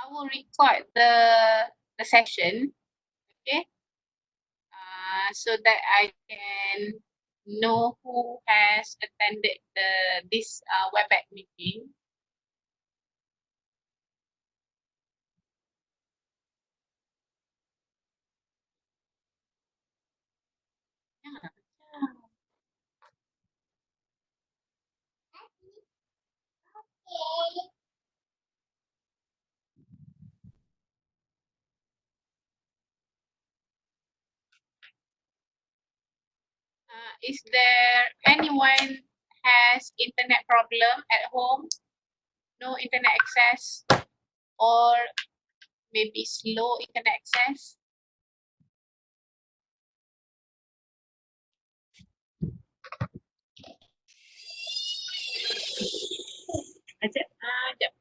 I will record the session, okay? So that I can know who has attended this WebEx meeting. Yeah. Is there anyone has internet problem at home? No internet access or maybe slow internet access? Ajak, ajak.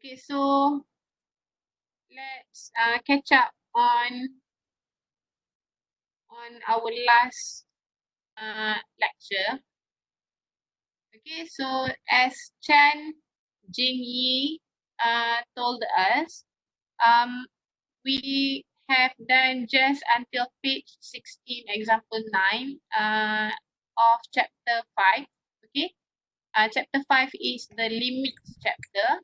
Okay, so let's catch up on our last lecture. Okay, so as Chan Jingyi told us, we have done just until page 16, example 9 of chapter 5. Okay, chapter 5 is the limits chapter.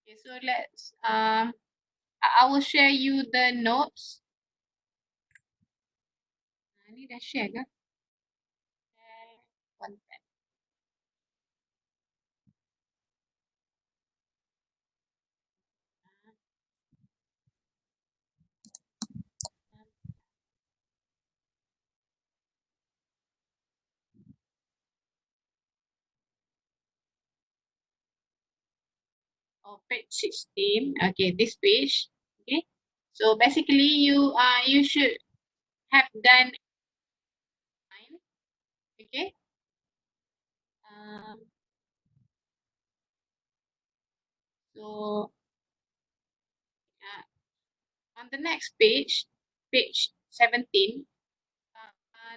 Okay, so let's I will share you the notes. Ni dah share ke? Content. Oh, page 16. Okay, this page. Okay. So basically you should have done nine. Okay. Um, so on the next page, page 17,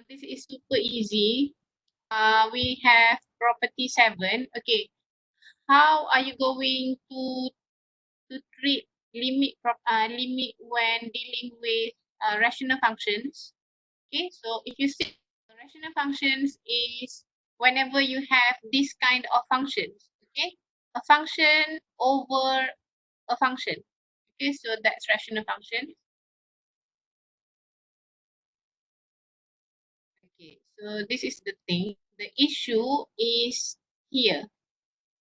this is super easy. We have property 7. Okay. How are you going to treat limit when dealing with rational functions? Okay, so if you see rational functions is whenever you have this kind of functions, okay, a function over a function. Okay, so that's rational function. Okay, so this is the thing. The issue is here,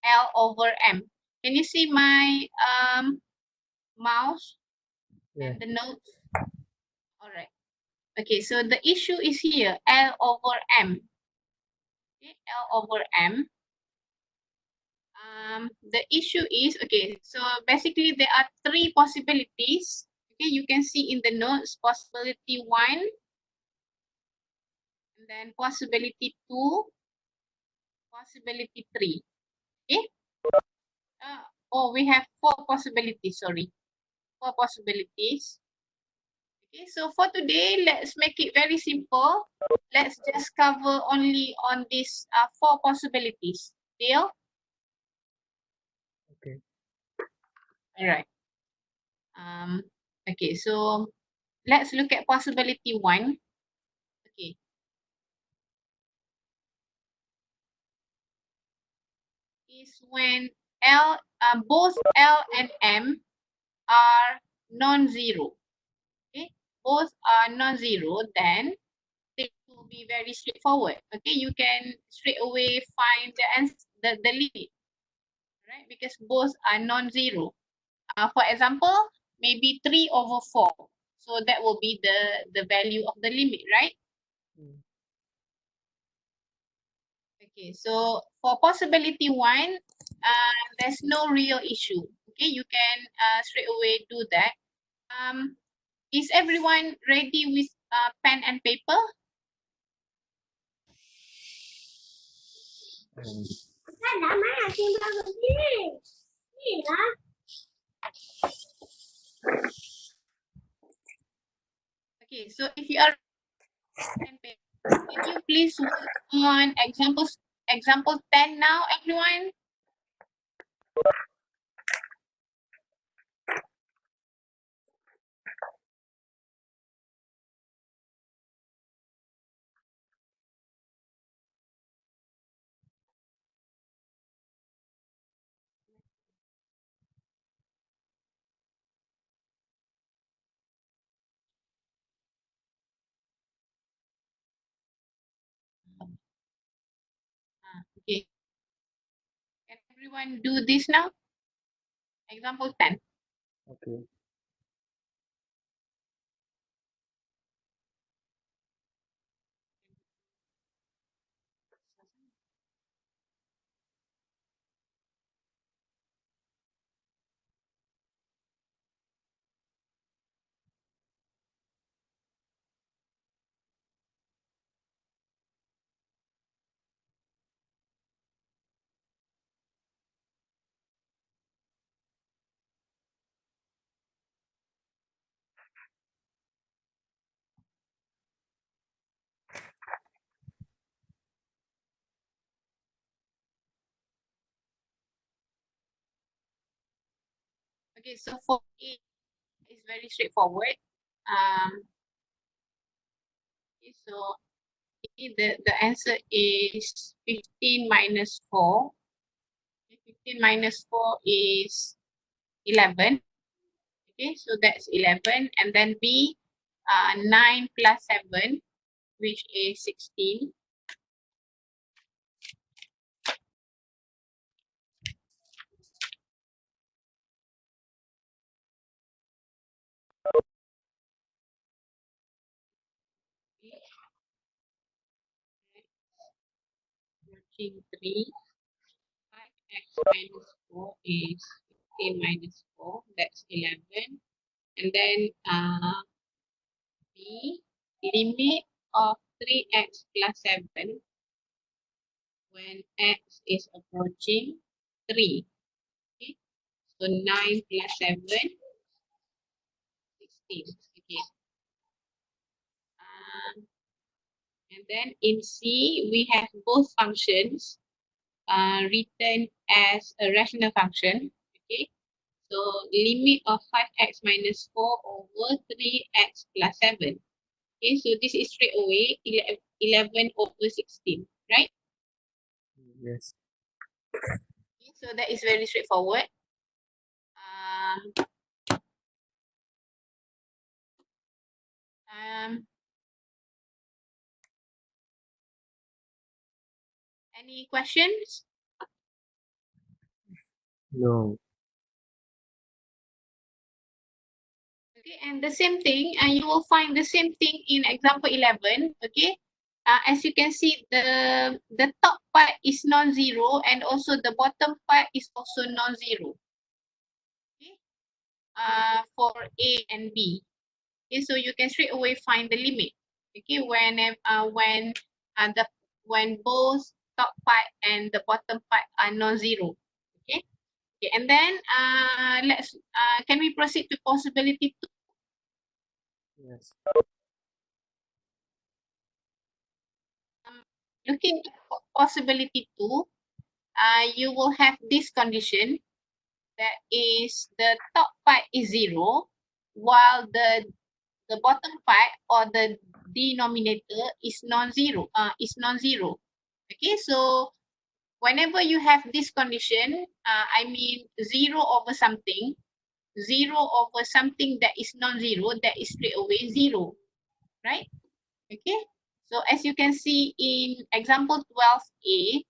L over M. Can you see my mouse and the notes? All right. Okay, so the issue is here, L over M. Okay, L over M. The issue is, okay, so basically there are three possibilities. Okay, you can see in the notes, possibility 1, and then possibility 2, possibility 3. Okay. Oh, we have 4 possibilities, sorry. 4 possibilities. Okay, so for today, let's make it very simple. Let's just cover only on these 4 possibilities. Deal? Okay. All right. Okay, so let's look at possibility 1. Okay. Is when both L and M are non-zero. Okay, both are non-zero, then it will be very straightforward. Okay, you can straight away find the answer, the limit, right? Because both are non-zero. For example, maybe 3/4. So that will be the value of the limit, right? Mm. Okay, so for possibility 1, there's no real issue. Okay, you can straight away do that. Is everyone ready with pen and paper? Okay, so if you are pen and paper, can you please work on example 10 now, everyone? Okay, can everyone do this now? Example 10. Okay. Okay, so for A, it's very straightforward. Okay, so the answer is 15 minus 4. 15 minus 4 is 11. Okay, so that's 11. And then B, 9 plus 7, which is 16. Approaching 3. 5x minus 4 is 15 minus 4, that's 11. And then B, limit of 3x plus 7 when x is approaching 3. Okay, so 9 plus 7, 16. Okay. And then in C, we have both functions written as a rational function. Okay, so limit of 5x minus 4 over 3x plus 7. Okay, so this is straight away 11 over 16, right? Yes. Okay, so that is very straightforward. Any questions? No. Okay, and the same thing, and you will find the same thing in example 11. Okay, as you can see, the top part is non-zero, and also the bottom part is also non-zero. Okay, for A and B. Okay, so you can straight away find the limit. Okay, when both top part and the bottom part are non-zero. Okay. Okay, and then can we proceed to possibility 2? Yes. Looking at possibility 2, you will have this condition, that is the top part is 0, while the bottom part or the denominator is non-zero. Okay, so whenever you have this condition, I mean 0 over something that is non-zero, that is straight away 0, right? Okay, so as you can see in example 12a,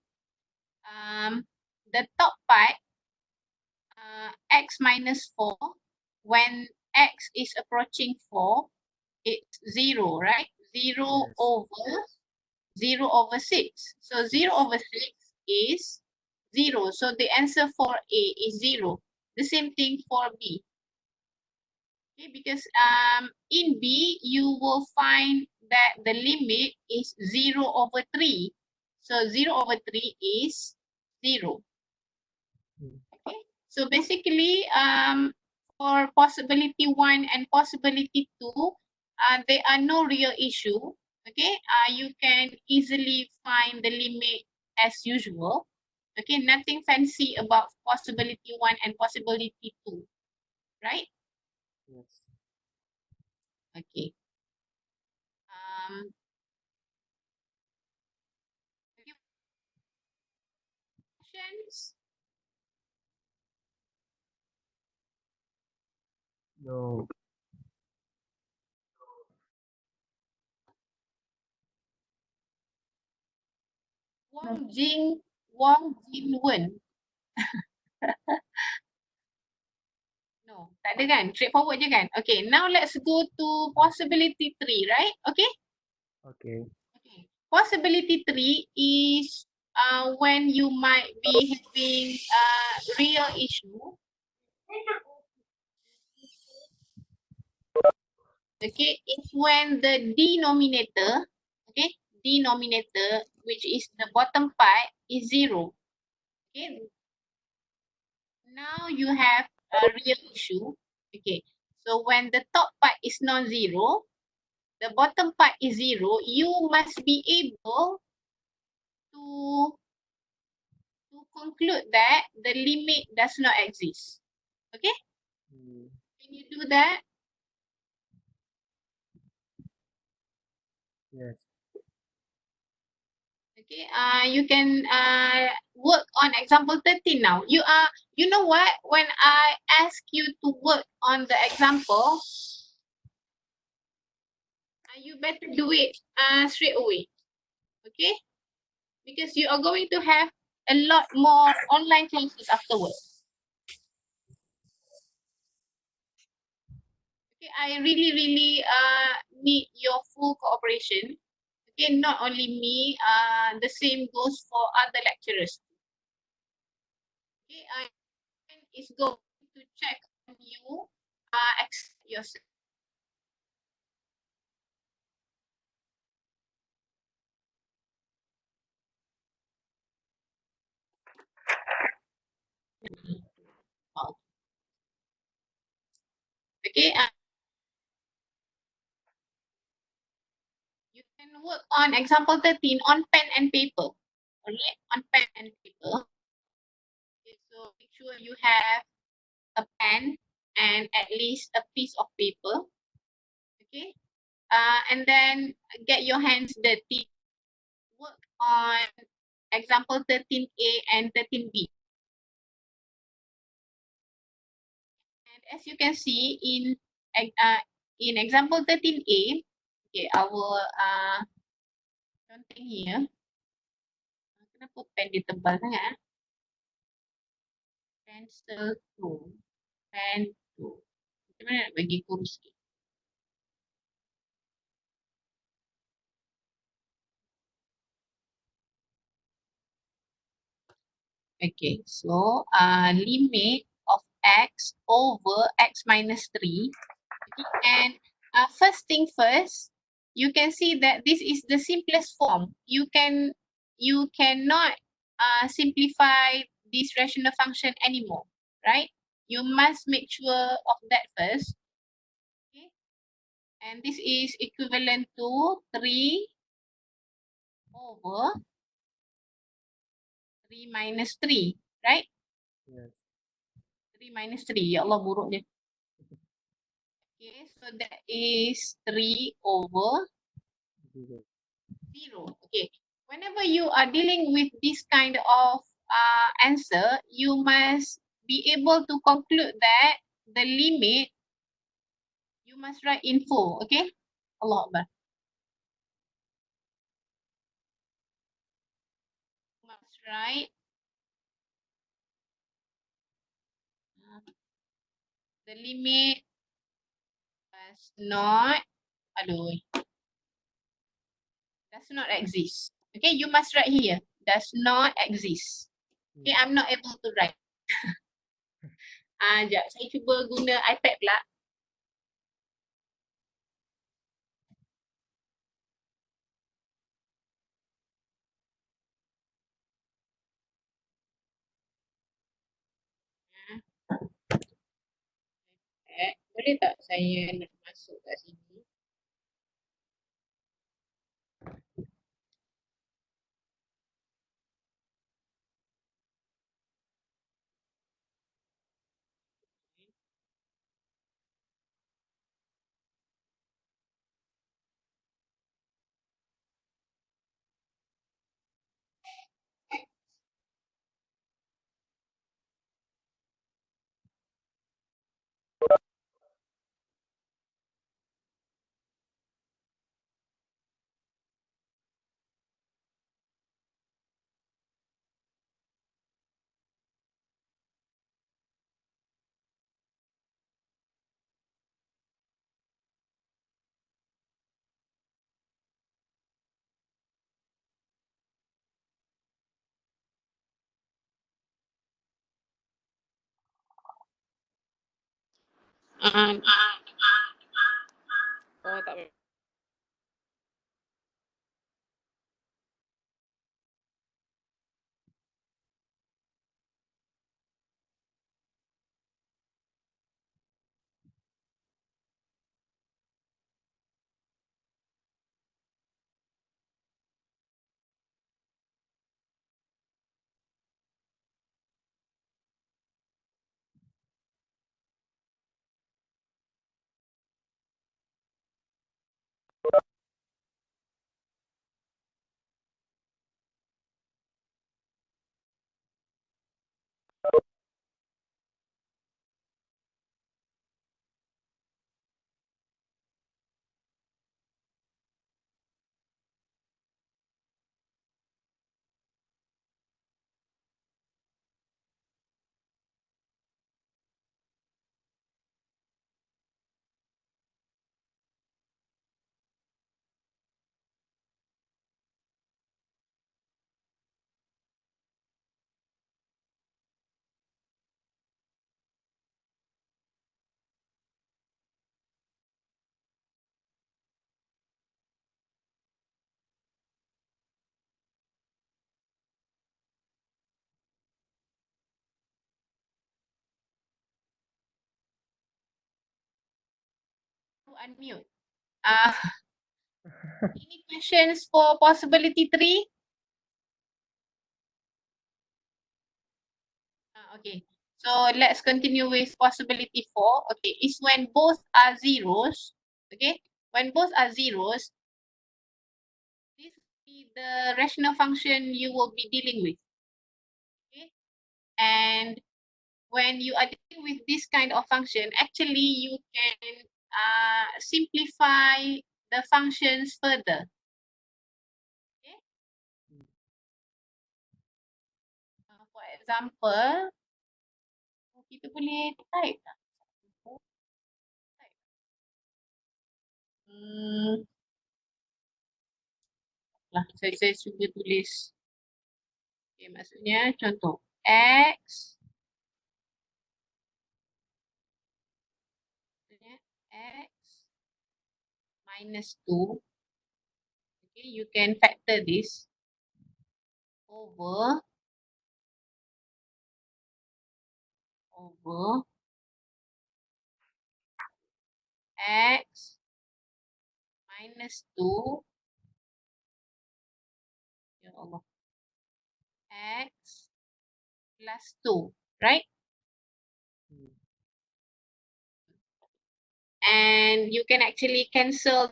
the top part, x minus 4, when x is approaching 4, it's 0, right? 0 Yes. over 6. So 0 over 6 is 0. So the answer for A is 0. The same thing for B. Okay, because in B, you will find that the limit is 0 over 3. So 0 over 3 is 0. Okay, so basically, for possibility 1 and possibility 2, there are no real issue. Okay, you can easily find the limit as usual. Okay, nothing fancy about possibility 1 and possibility 2, right? Yes. Okay. Questions? No. Wong Jin Wen. No, tak ada kan? Straightforward je kan? Okay, now let's go to possibility 3, right? Okay? Okay. Okay. Possibility 3 is when you might be having a real issue. Okay, it's when the denominator, okay, which is the bottom part, is 0. Okay, now you have a real issue. Okay, so when the top part is non-zero, the bottom part is 0, you must be able to conclude that the limit does not exist. Okay, can you do that? Yes. Okay, you can work on example 13 now. You know what? When I ask you to work on the example, you better do it straight away. Okay, because you are going to have a lot more online classes afterwards. Okay, I really need your full cooperation. Okay, not only me, the same goes for other lecturers. Okay, is going to check on you, accept yourself. Okay, you can work on example 13 on pen and paper. Alright, on pen and paper. Okay, so make sure you have a pen and at least a piece of paper. Okay, and then get your hands dirty. Work on example 13A and 13B. And as you can see in example 13A, okay, our content here. Kenapa pen dia tebal sangat? Pencil tool. Pen tool. Macam mana nak bagi kurus sikit? Okay, so limit of x over x minus 3. Okay, and first thing first, you can see that this is the simplest form. You cannot simplify this rational function anymore, right? You must make sure of that first. Okay. And this is equivalent to 3 over 3 minus 3, right? Yes. 3 minus 3, ya Allah buruk dia. Okay, so that is 3 over 0. 0. Okay, whenever you are dealing with this kind of answer, you must be able to conclude that the limit, you must write in full, okay? Allah Akbar. Must write the limit does not, aduh, does not exist. Okay, you must write here, does not exist. Okay, I'm not able to write. Sekejap, saya cuba guna iPad pula. Boleh tak saya nak masuk kat sini? Oh, tak boleh. Unmute. Any questions for possibility 3? Okay, so let's continue with possibility 4. Okay, it's when both are zeros. Okay, when both are zeros, this will be the rational function you will be dealing with. Okay, and when you are dealing with this kind of function, actually you can simplify the functions further. Okay, for example, kita boleh type tak? Saya cuba tulis. Okay, maksudnya contoh X minus 2. Okay, you can factor this over X minus 2, ya Allah, x plus 2, right? Mm. And you can actually cancel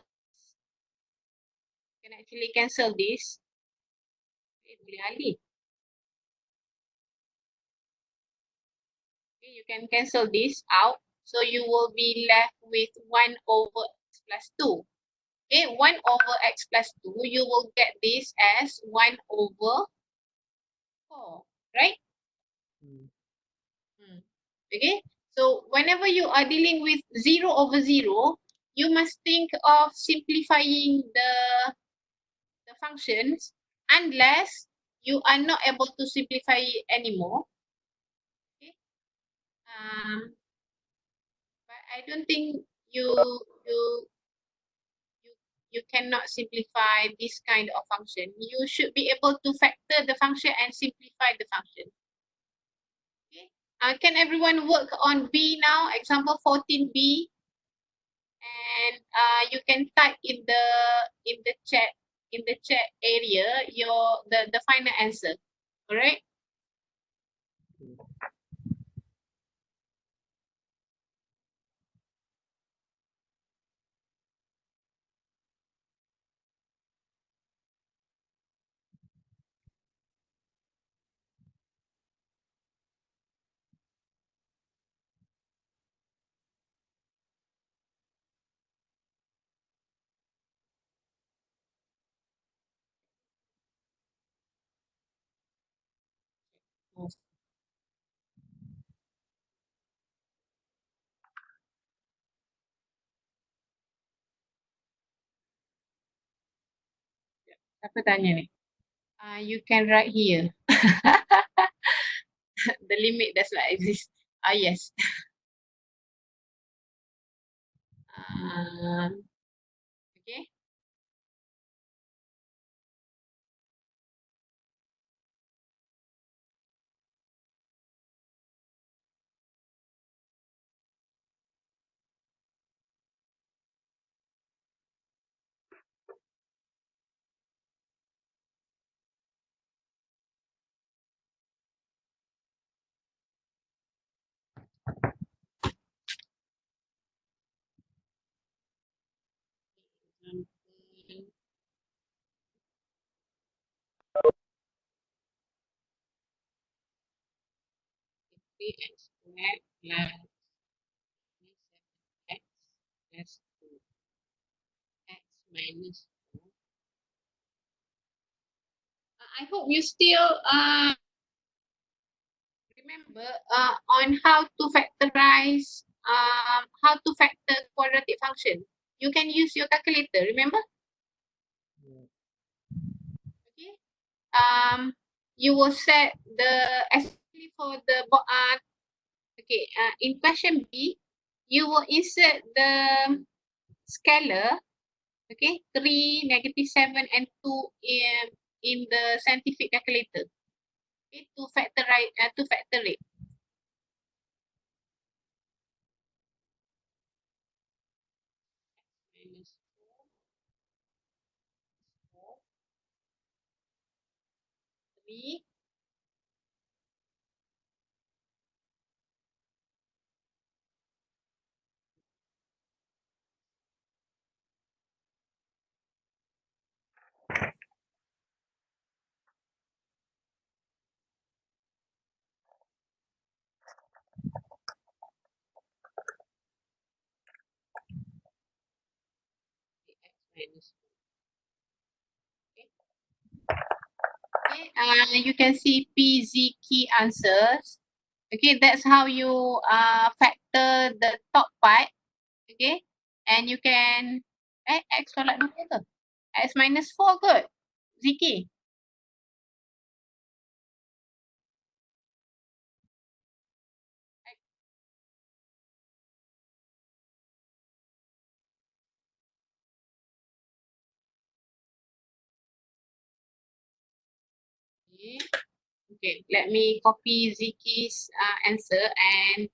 this. Boleh alih. Okay, you can cancel this out. So you will be left with 1 over x plus 2. Okay, 1 over x plus 2, you will get this as 1 over 4, right? Mm. Okay, so whenever you are dealing with 0 over 0, you must think of simplifying the functions unless you are not able to simplify it anymore. Okay, but I don't think you you you cannot simplify this kind of function. You should be able to factor the function and simplify the function. Okay, can everyone work on B now? Example 14B. And you can type in the chat area the final answer. Alright? Apa tanya ni? You can write here. The limit does not exist. Yes. Okay. X squared plus x plus 2 x minus 4. I hope you still remember on how to factorize, how to factor quadratic function. You can use your calculator, remember? Yes. Okay. You will set the, especially for the okay, in question B, you will insert the scalar, okay, 3, -7, and 2 in the scientific calculator, okay, to factor it. Minus 4, 3, x minus 4. Okay, you can see P, Z key answers. Okay, that's how you factor the top part. Okay, and you can x tolak 2 ke? X minus 4 kot, ZK. Okay. Okay, let me copy ZK's answer and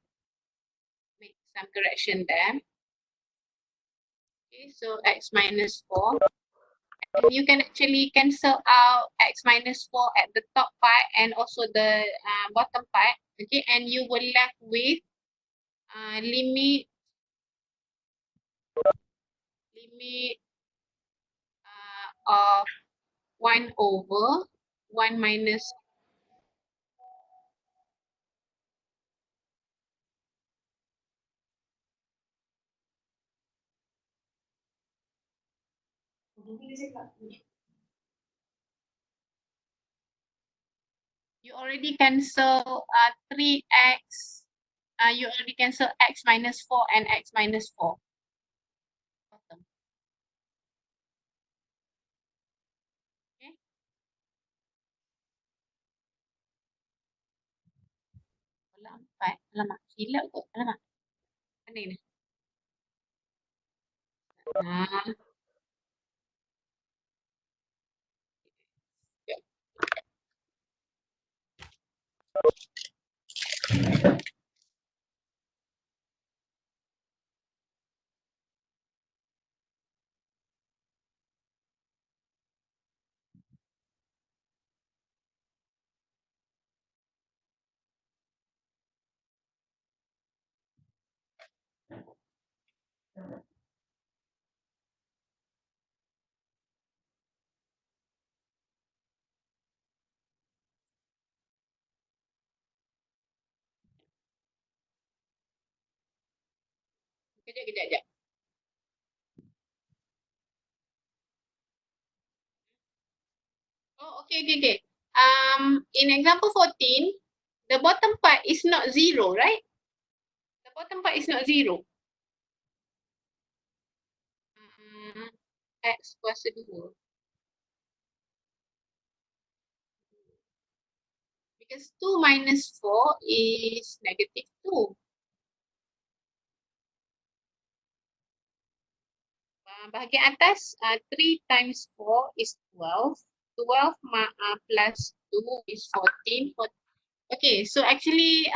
make some correction there. Okay, Okay, so x minus 4. And you can actually cancel out x minus 4 at the top part and also the bottom part. Okay, and you will left with limit of 1 over 1 minus you already cancel 3x. You already cancel x minus 4 and x minus 4. Bottom. Okay. Alamak, silap kot. Alamak. Mana ni? Kejap. Oh, okay. In example 14, the bottom part is not 0, right? The bottom part is not 0. X kuasa 2. Because 2 minus 4 is negative 2. Bahagian atas, 3 times 4 is 12. 12 plus 2 is 14. Okay, so actually,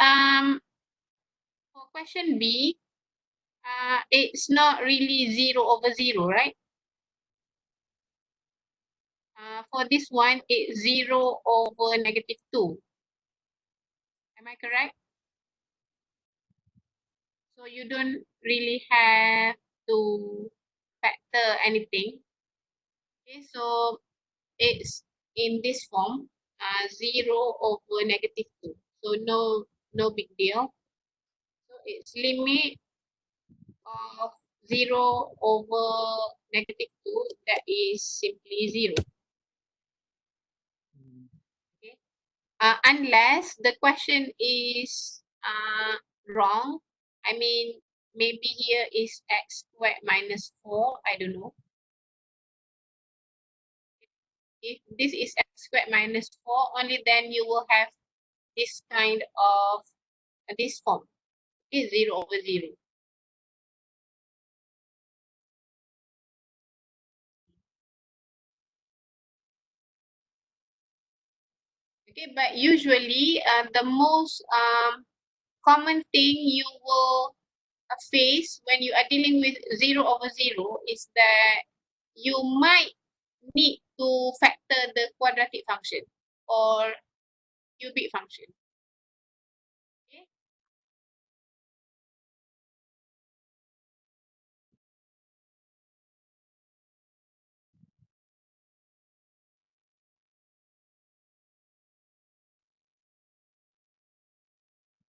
for question B, it's not really 0 over 0, right? For this one, it's 0 over negative 2. Am I correct? So you don't really have to factor anything. Okay, so it's in this form, 0 over negative 2. So no big deal. So it's limit of 0 over negative 2, that is simply 0. Okay. Unless the question is wrong. I mean, maybe here is x squared minus 4. I don't know. If this is x squared minus 4, only then you will have this kind of this form. Is 0 over 0. Okay, but usually the most common thing you will face when you are dealing with 0 over 0 is that you might need to factor the quadratic function or cubic function. Okay.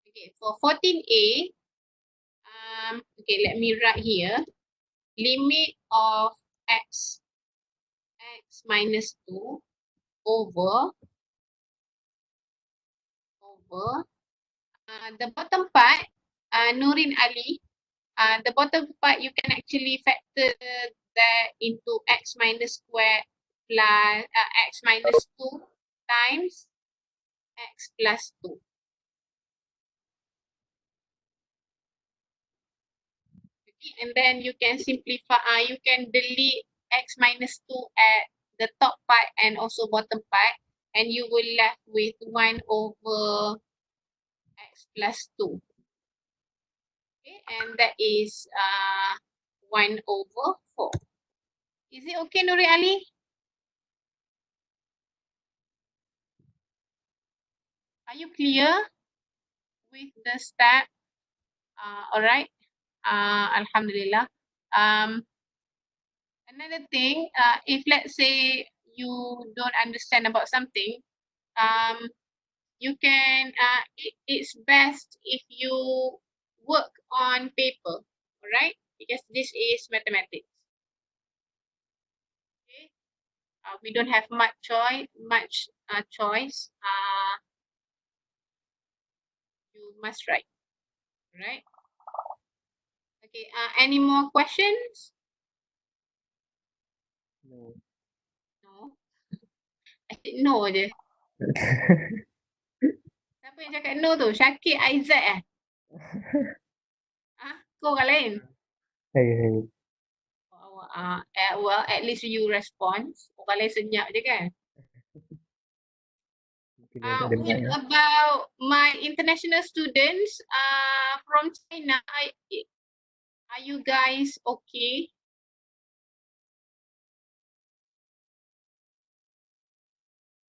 Okay, for 14a, okay, let me write here. Limit of x minus 2 over the bottom part, Nurin Ali, the bottom part you can actually factor that into x minus square plus x minus 2 times x plus 2. Okay, and then you can simplify, you can delete x minus 2 at the top part and also bottom part, and you will left with 1 over x plus 2. Okay, and that is 1/4. Is it okay, Nuri Ali? Are you clear with the step? All right. Alhamdulillah. Another thing, if let's say you don't understand about something, you can, it's best if you work on paper, all right? Because this is mathematics. Okay. We don't have much choice. You must write, right? Okay. Any more questions? No. No. I said no je. Siapa yang cakap no tu? Syakir Aizat eh? Kau orang lain? Hey. Well, at least you respond. Orang lain senyap je kan? Mungkin dia tak ada What mic lah. about my international students from China? Are you guys okay?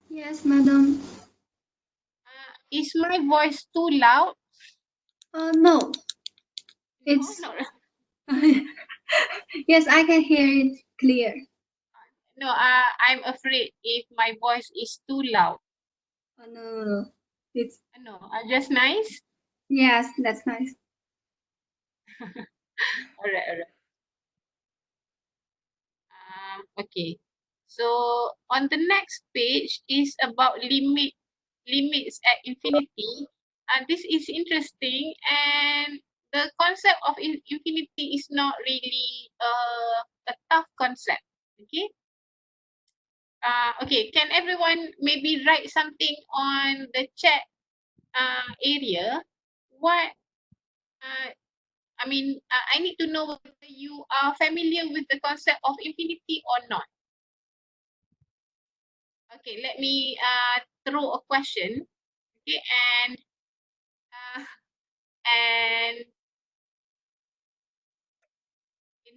Yes, madam. Is my voice too loud? No. No, It's not, yes, I can hear it clear. no. I'm afraid if my voice is too loud. No. It's No, just nice. yes, that's nice. Alright. Okay. So on the next page is about limits at infinity. This is interesting, and the concept of infinity is not really a tough concept. Okay. Okay. Can everyone maybe write something on the chat area? What I need to know whether you are familiar with the concept of infinity or not. Okay, let me throw a question. Okay, and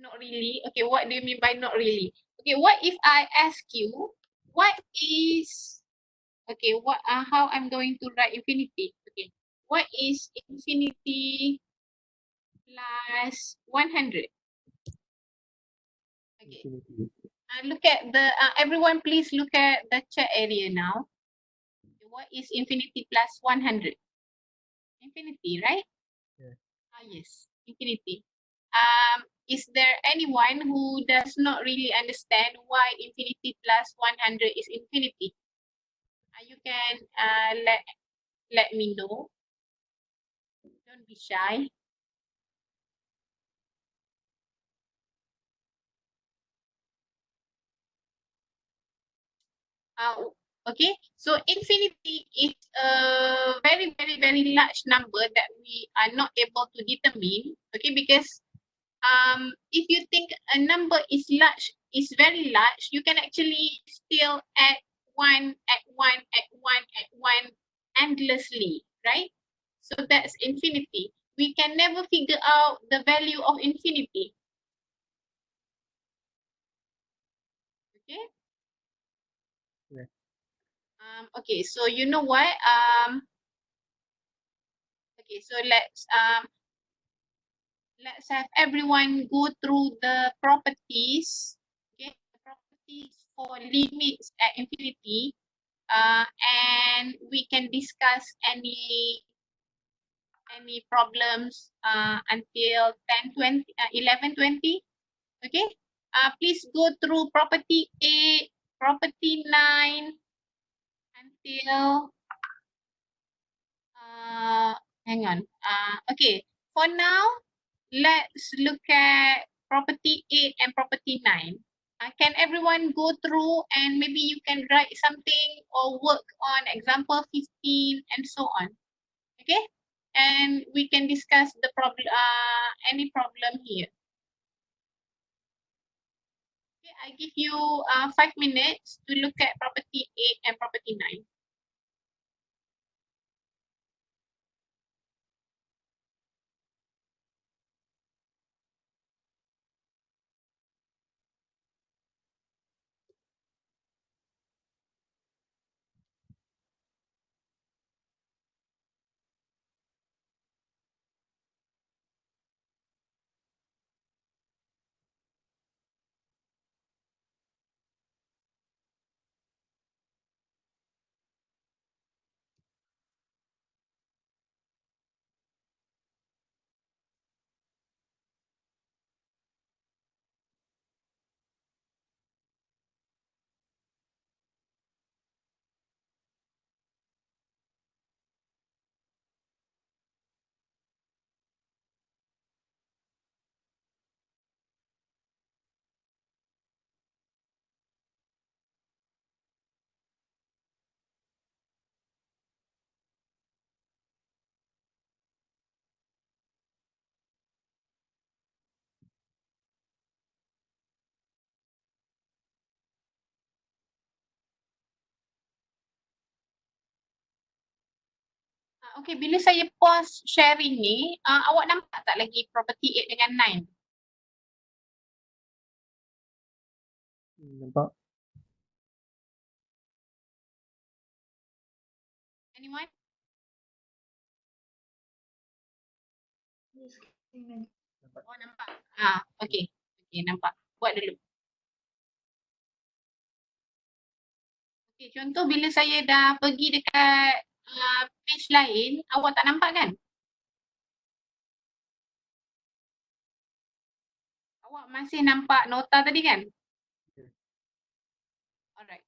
not really. Okay, what do you mean by not really? Okay, what if I ask you what is how I'm going to write infinity? Okay, what is infinity plus 100? Okay. Infinity. Look at the everyone please look at the chat area now. Okay, what is infinity plus 100? Infinity, right? Yeah. Yes, infinity. Is there anyone who does not really understand why infinity plus 100 is infinity? You can let me know. Don't be shy. Okay, so infinity is a very, very, very large number that we are not able to determine. Okay, because if you think a number is very large, you can actually still add one endlessly, right? So that's infinity. We can never figure out the value of infinity. Okay. Yeah. Okay, so you know what? Okay, so let's have everyone go through the properties. Okay, the properties for limits at infinity. And we can discuss any problems until 10:20, 11:20. Okay. Please go through property 8, property 9 until hang on. Okay. For now, let's look at property 8 and property 9. Can everyone go through and maybe you can write something or work on example 15 and so on. Okay, and we can discuss the problem, any problem here. Okay, I give you 5 minutes to look at property 8 and property 9. Okay, bila saya pause sharing ni, awak nampak tak lagi property 8 dengan 9? Nampak? Anyone? Nampak. Oh, nampak. Okay. Okay, nampak. Buat dulu. Okay, contoh bila saya dah pergi dekat page lain, awak tak nampak kan? Awak masih nampak nota tadi kan? Yes. Alright.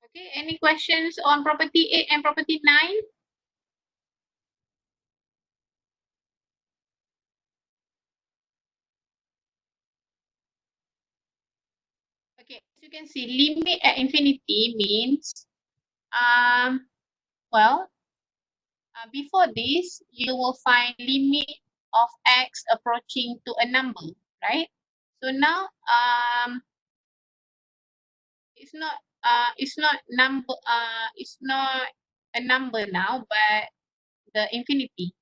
Okay, any questions on property 8 and property 9? Okay, as you can see, limit at infinity means, before this, you will find limit of x approaching to a number, right? So now, it's not a number now, but the infinity.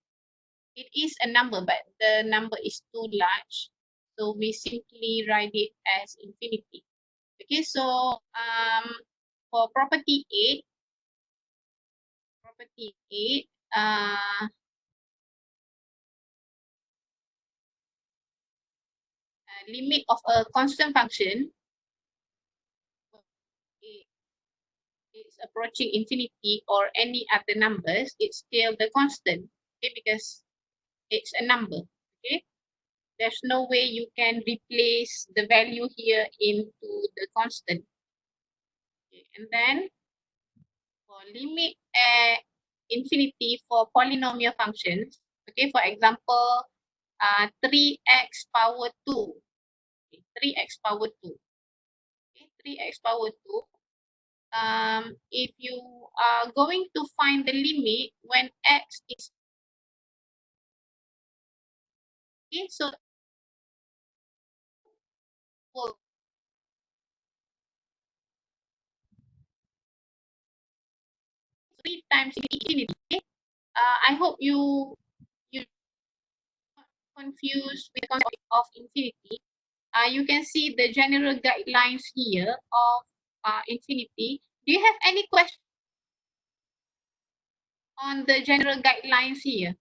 It is a number, but the number is too large. So we simply write it as infinity. Okay, so for property 8, limit of a constant function is approaching infinity or any other numbers, it's still the constant, okay, because it's a number, okay. There's no way you can replace the value here into the constant. Okay, and then for limit at infinity for polynomial functions, okay, for example, 3x power 2, okay, 3x power 2, okay, 3x power 2. If you are going to find the limit when x is, okay, so well, 3 times infinity. Okay? I hope you confused with the concept of infinity. You can see the general guidelines here of infinity. Do you have any question on the general guidelines here?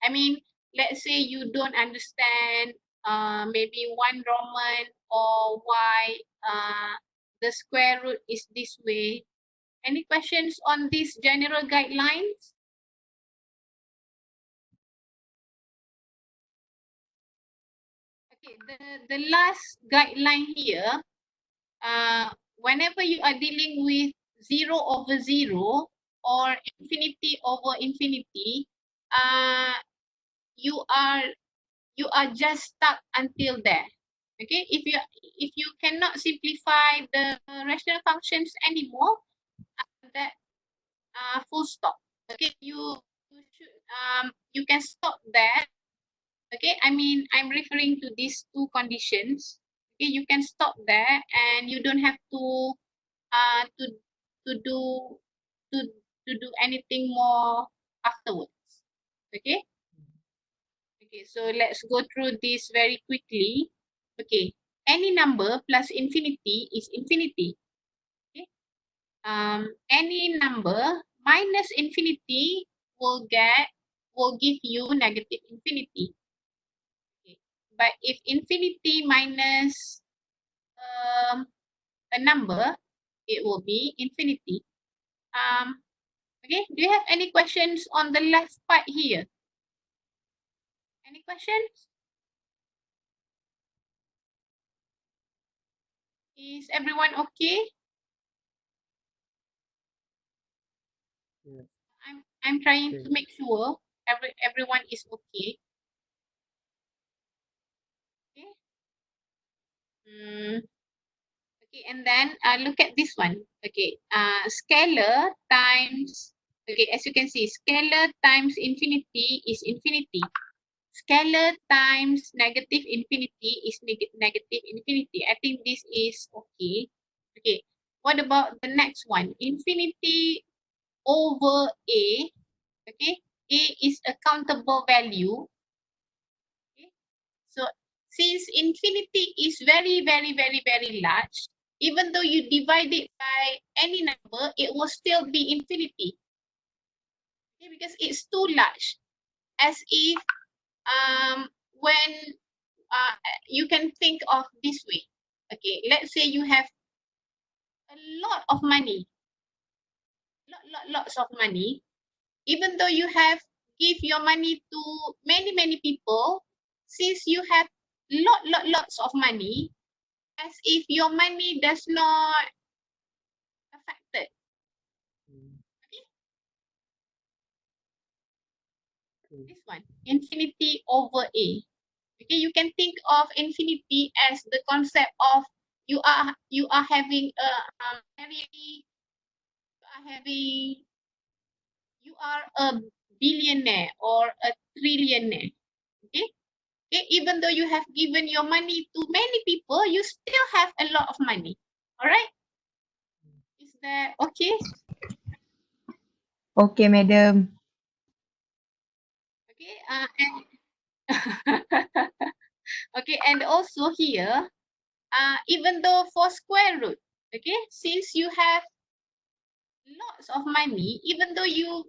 I mean, let's say you don't understand maybe 1 Roman or why the square root is this way. Any questions on these general guidelines? Okay, the last guideline here, whenever you are dealing with 0 over 0 or infinity over infinity, you are just stuck until there. Okay, if you cannot simplify the rational functions anymore, that full stop. Okay, you can stop there. Okay, I mean, I'm referring to these two conditions. Okay, you can stop there and you don't have to to do to to do anything more afterwards. Okay. Okay, so let's go through this very quickly. Okay, any number plus infinity is infinity. Okay. Any number minus infinity will give you negative infinity. Okay. But if infinity minus a number, it will be infinity. Okay, do you have any questions on the left part here? Any questions? Is everyone okay? Yes. I'm trying to Okay. make sure everyone is okay. Okay. Okay, and then look at this one. Okay, scalar times. Okay, as you can see, scalar times infinity is infinity. Scalar times negative infinity is negative infinity. I think this is okay. Okay, what about the next one? Infinity over a. Okay, a is a countable value. Okay, so since infinity is very, very, very, very large, even though you divide it by any number, it will still be infinity. Okay, because it's too large. As if when you can think of this way. Okay, let's say you have a lot of money, lots of money. Even though you have give your money to many people, since you have lots of money, as if your money does not affected. Okay, Okay. this one, infinity over a. Okay, you can think of infinity as the concept of you are having a you are a billionaire or a trillionaire. Okay, okay, even though you have given your money to many people, you still have a lot of money. All right, is that okay? Okay, madam. Okay, and okay, and also here, even though for square root, okay, since you have lots of money, even though you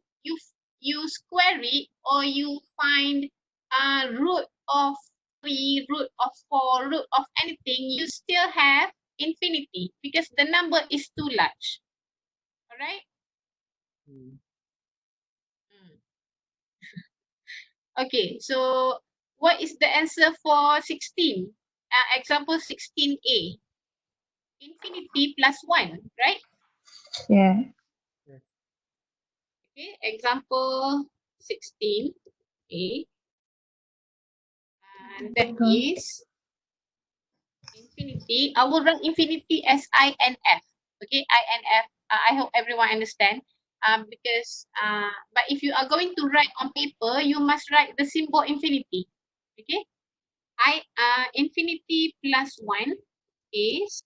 square it or you find root of 3, root of 4, root of anything, you still have infinity because the number is too large. All right. Okay, so what is the answer for 16? Example 16a. Infinity plus 1, right? Yeah. Okay, example 16a. And that is infinity. I will write infinity as INF. Okay, INF. I hope everyone understand. Because but if you are going to write on paper, you must write the symbol infinity. Okay, infinity plus 1 is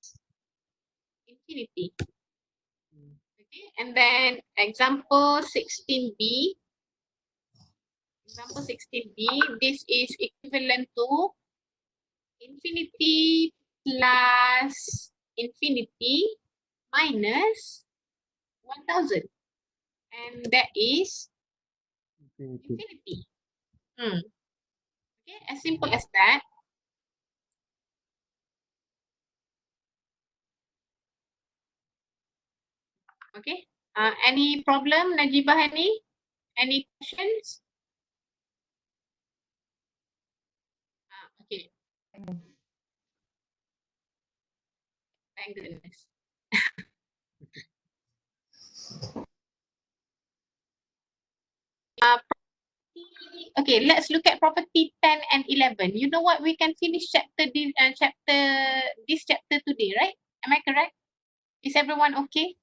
infinity. Okay, and then example 16b. Example 16b, this is equivalent to infinity plus infinity minus 1000. And that is infinity. Okay, as simple as that. Okay, Any problem, Najibah Hani? Any questions? Okay, thank goodness. Okay, let's look at property 10 and 11. You know what? We can finish this chapter today, right? Am I correct? Is everyone okay?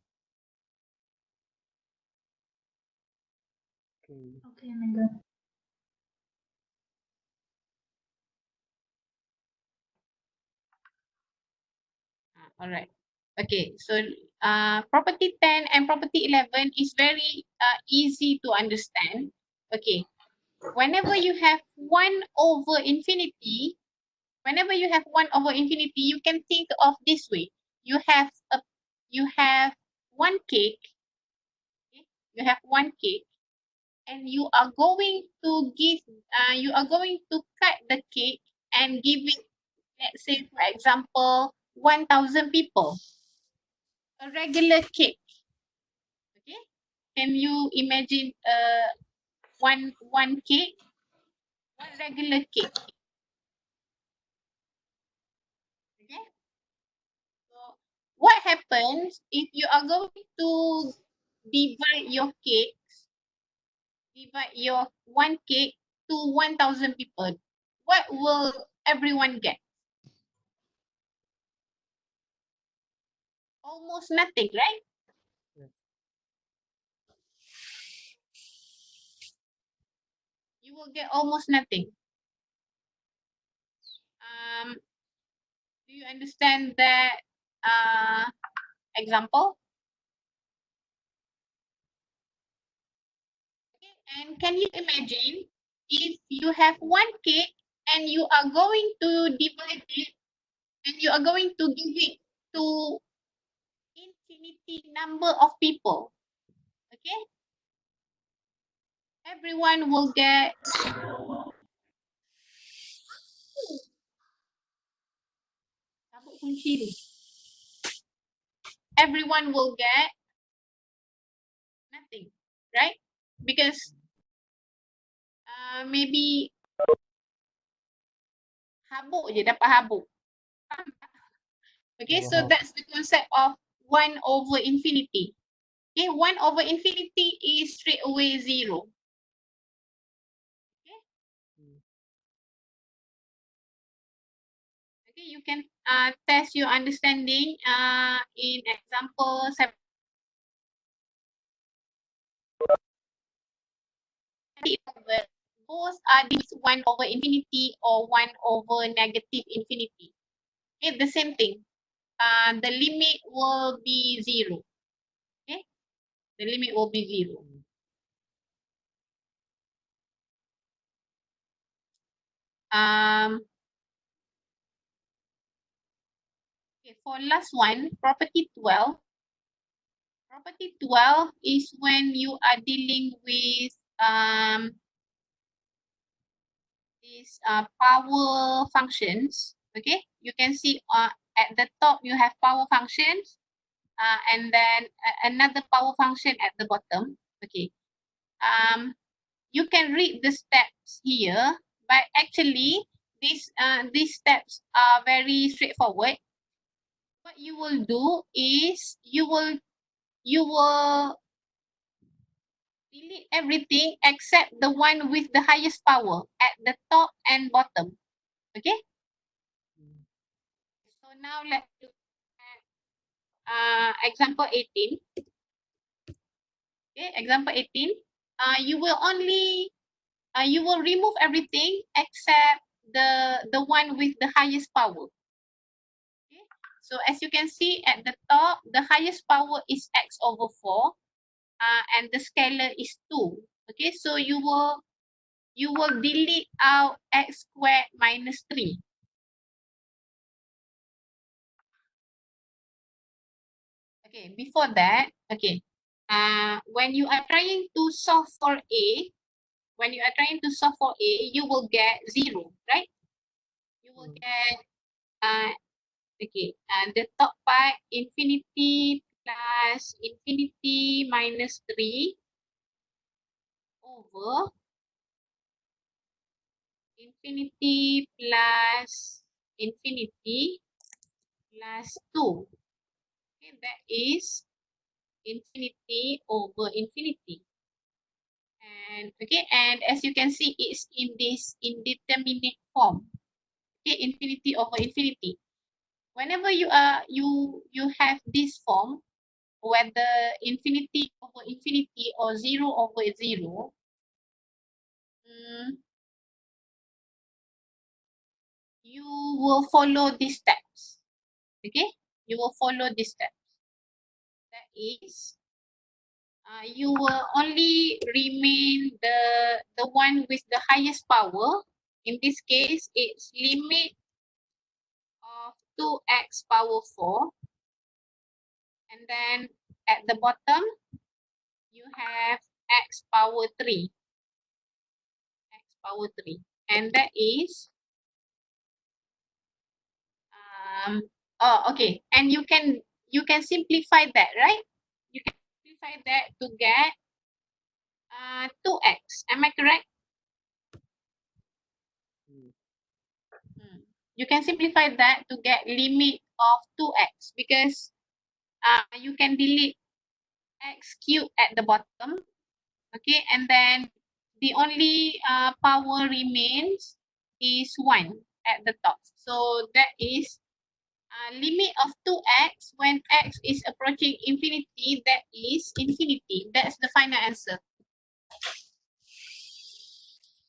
Okay. Okay, Amanda. All right. Okay, so property 10 and property 11 is very easy to understand. Okay, whenever you have 1 over infinity, you can think of this way. You have one cake, okay? You have one cake, and you are going to cut the cake and give it, let's say for example, 1,000 people. A regular cake. Okay, can you imagine one cake, one regular cake? Okay, so what happens if you are going to divide your one cake to 1,000 people? What will everyone get? Almost nothing, right? Yes. You will get almost nothing. Do you understand that example? Okay, and can you imagine if you have one cake and you are going to divide it and you are going to give it to infinity number of people? Okay, everyone will get everyone will get nothing, right? Because maybe habuk je dapat habuk. Okay, so that's the concept of 1 over infinity. Okay, 1 over infinity is straight away 0. Okay. Okay, you can test your understanding in example 7. Both are this 1 over infinity or 1 over negative infinity. Okay, the same thing. The limit will be 0. Okay, the limit will be 0. Okay, for last one, property 12. Property 12 is when you are dealing with these power functions. Okay, you can see at the top you have power functions and then another power function at the bottom. Okay, you can read the steps here, but actually these steps are very straightforward. What you will do is you will delete everything except the one with the highest power at the top and bottom. Okay? So now let's look at example 18. Okay, example 18. You will remove everything except the one with the highest power. Okay? So as you can see at the top, the highest power is x over 4 and the scalar is 2. Okay, so you will delete out x squared minus 3. Okay, before that, okay, when you are trying to solve for A, you will get 0, right? You will get, okay, the top part, infinity plus plus infinity minus 3 over infinity plus infinity plus 2. Okay, that is infinity over infinity. And okay, and as you can see, it's in this indeterminate form. Okay, infinity over infinity. Whenever you have this form, whether infinity over infinity or 0 over 0, you will follow these steps. Okay, you will follow these steps. That is, you will only remain the one with the highest power. In this case, it's limit of 2x power 4. And then at the bottom, you have x power 3. X power 3. And that is, okay. And you can simplify that, right? You can simplify that to get 2x. Am I correct? You can simplify that to get limit of 2x because you can delete x cubed at the bottom. Okay, and then the only power remains is 1 at the top. So that is limit of 2x when x is approaching infinity, that is infinity. That's the final answer.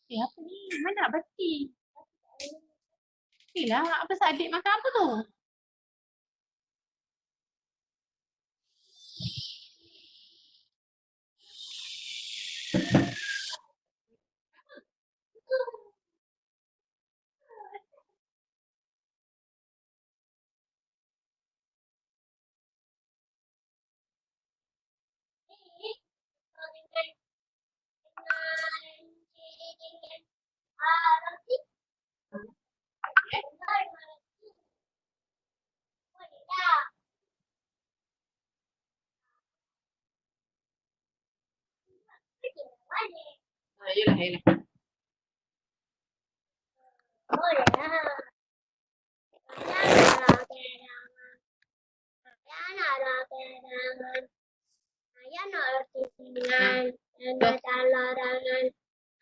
Apa ni? Mana bati? Lah, apa adik makan apa tu? Yelah, yelah.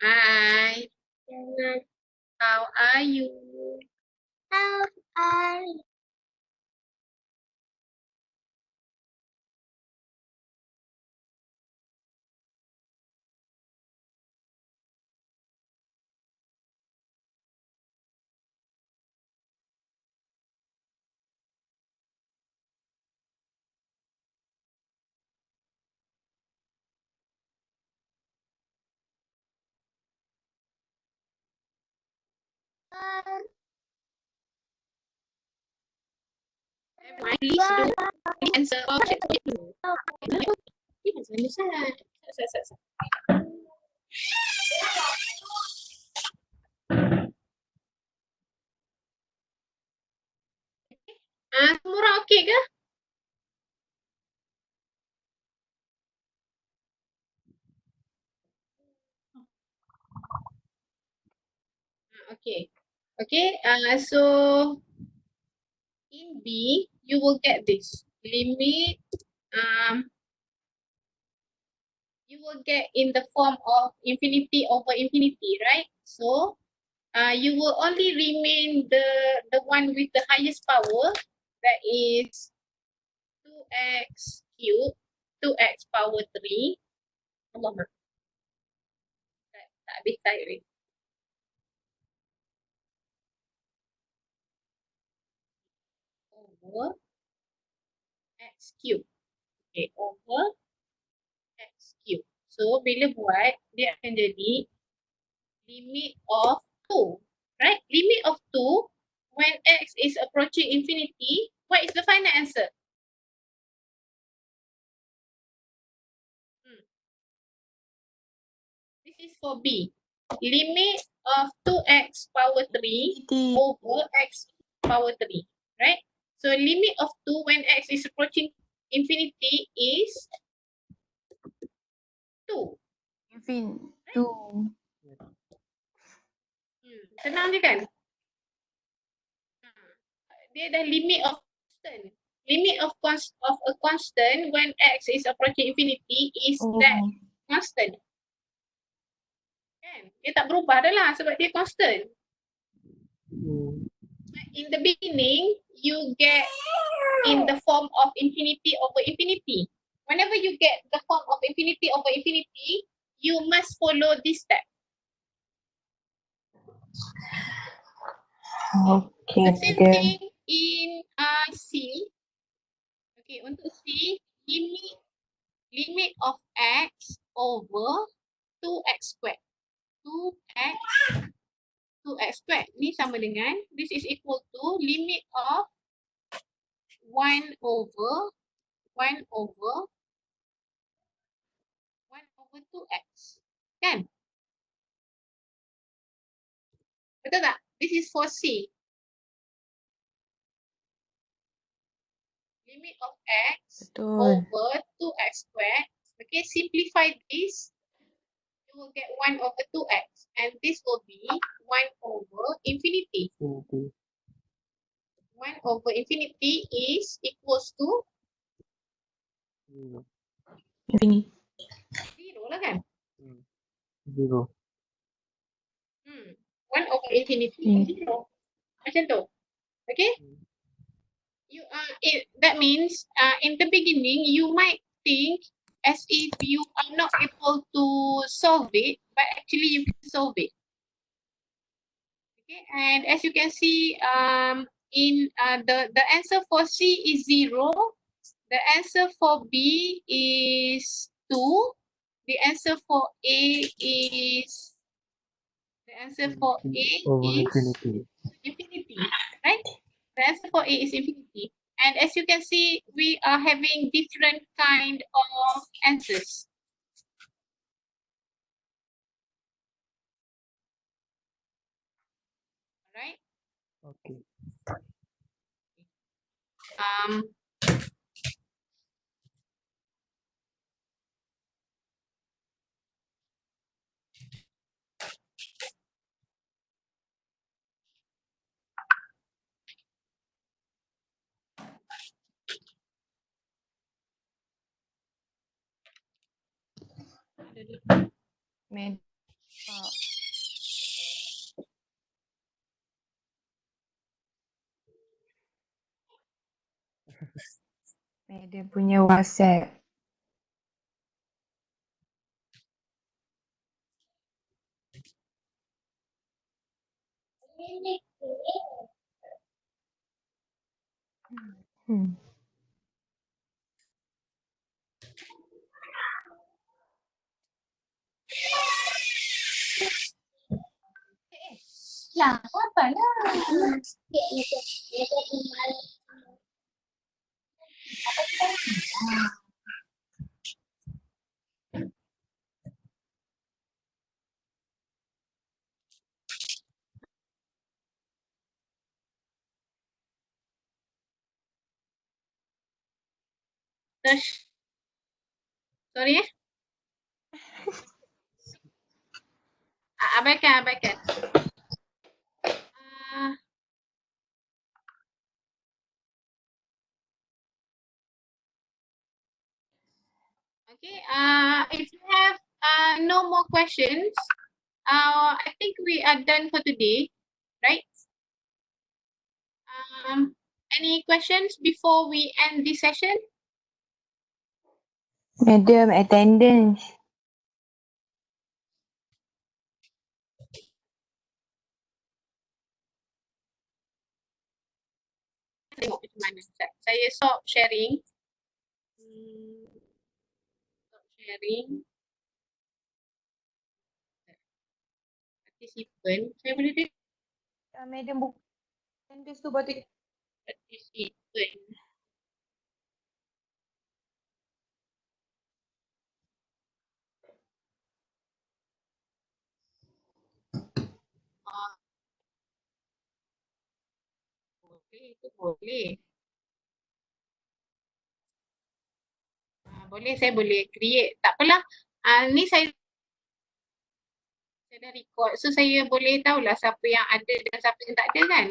Hi. How are you? Everyone, please do answer all questions. Semua orang okey ke? Okay. Okay, so in B, you will get this limit, you will get in the form of infinity over infinity, right? So you will only remain the one with the highest power, that is 2x cubed, 2x power 3. Allah, tak habis tarik. Over x cubed. Okay, over x cubed. So bila buat, dia akan jadi limit of 2, right? Limit of 2 when x is approaching infinity. What is the final answer? This is for B. Limit of 2x power 3 over x power 3, right? So limit of 2 when x is approaching infinity is 2. Two. Senang je kan? Dia dah limit of constant. Limit of a constant when x is approaching infinity is that Oh. constant. Kan? Dia tak berubah dah lah sebab dia constant. In the beginning, you get in the form of infinity over infinity. Whenever you get the form of infinity over infinity, you must follow this step. Okay, The same madam. thing in C. Okay, untuk C, limit of x over 2x squared. 2x squared ni sama dengan, this is equal to limit of 1 over 2x. Kan? Betul tak? This is for C. Limit of x Betul. over 2x squared. Okay, simplify this. You will get 1 over 2x. And this will be 1 over infinity. 1 over infinity is equals to Infinity. 0 lah kan? 0. 1 over infinity is 0. Macam tu. Okay? That means in the beginning, you might think as if you are not able to solve it, but actually you can solve it. Okay, and as you can see, in the answer for C is 0. The answer for B is 2. The answer for A is Over infinity. infinity, right? The answer for A is infinity. And as you can see, we are having different kind of answers. Right? Okay. Madam. Madam punya WhatsApp. Lah, apa lah? Sorry abaikan. Okay, if you have no more questions, I think we are done for today, right? Any questions before we end this session? Madam, attendance. Tengok macam mana. Saya stop sharing. Stop sharing. Participant. Saya boleh tengok Madam buka attendance tu baru participant. Boleh, itu boleh. Boleh, saya boleh create. Tak apalah. Ni saya dah record. So saya boleh tahulah siapa yang ada dan siapa yang tak ada kan.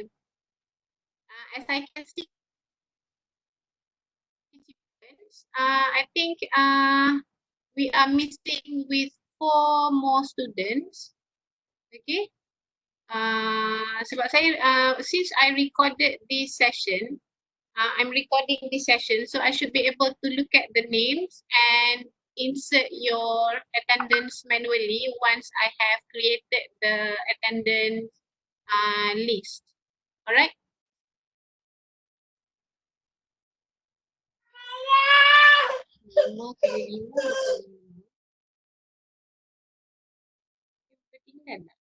As I can see, I think we are missing with 4 more students. Okay. Sebab saya, since I recorded this session, I'm recording this session, so I should be able to look at the names and insert your attendance manually once I have created the attendance list. Alright? Lima kali lima dia bertinggal tak?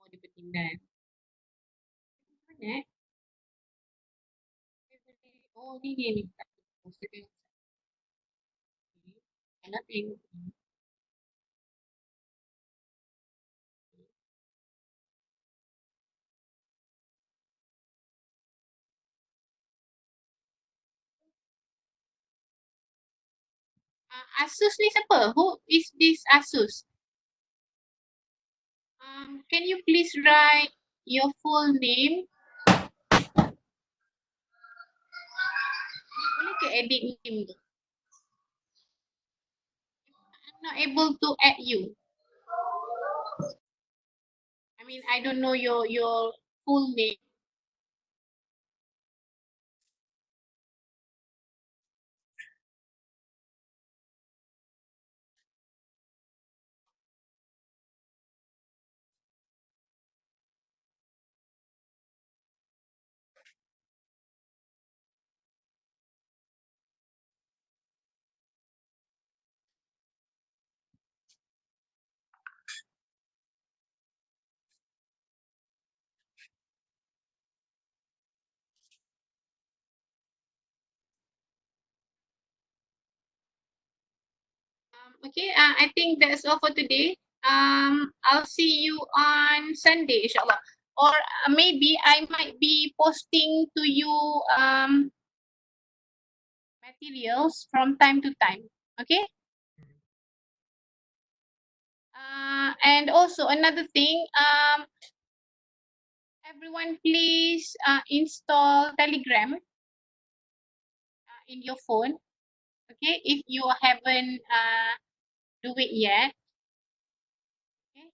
Oh, dia bertinggal. Mana eh? Oh, ni. Tak tahu. Kalau tengok. Asus ni siapa? Who is this Asus? Can you please write your full name? Boleh ke edit name tu? I'm not able to add you. I mean, I don't know your full name. Okay, I think that's all for today. I'll see you on Sunday, inshallah. Or maybe I might be posting to you materials from time to time. Okay. And also another thing, everyone please install Telegram in your phone. Okay, if you haven't do it yet. Okay.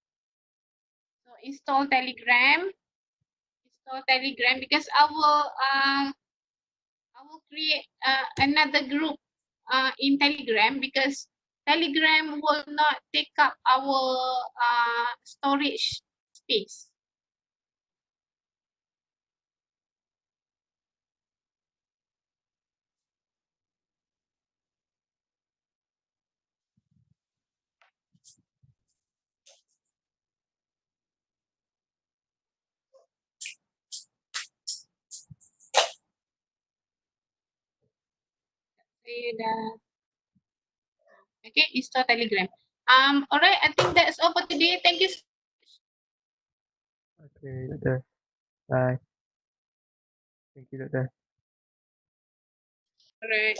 So install Telegram because I will create another group in Telegram because Telegram will not take up our storage space. Okay, install Telegram. Alright, I think that's all for today. Thank you. Okay, Doctor. Bye. Thank you, Doctor. Alright.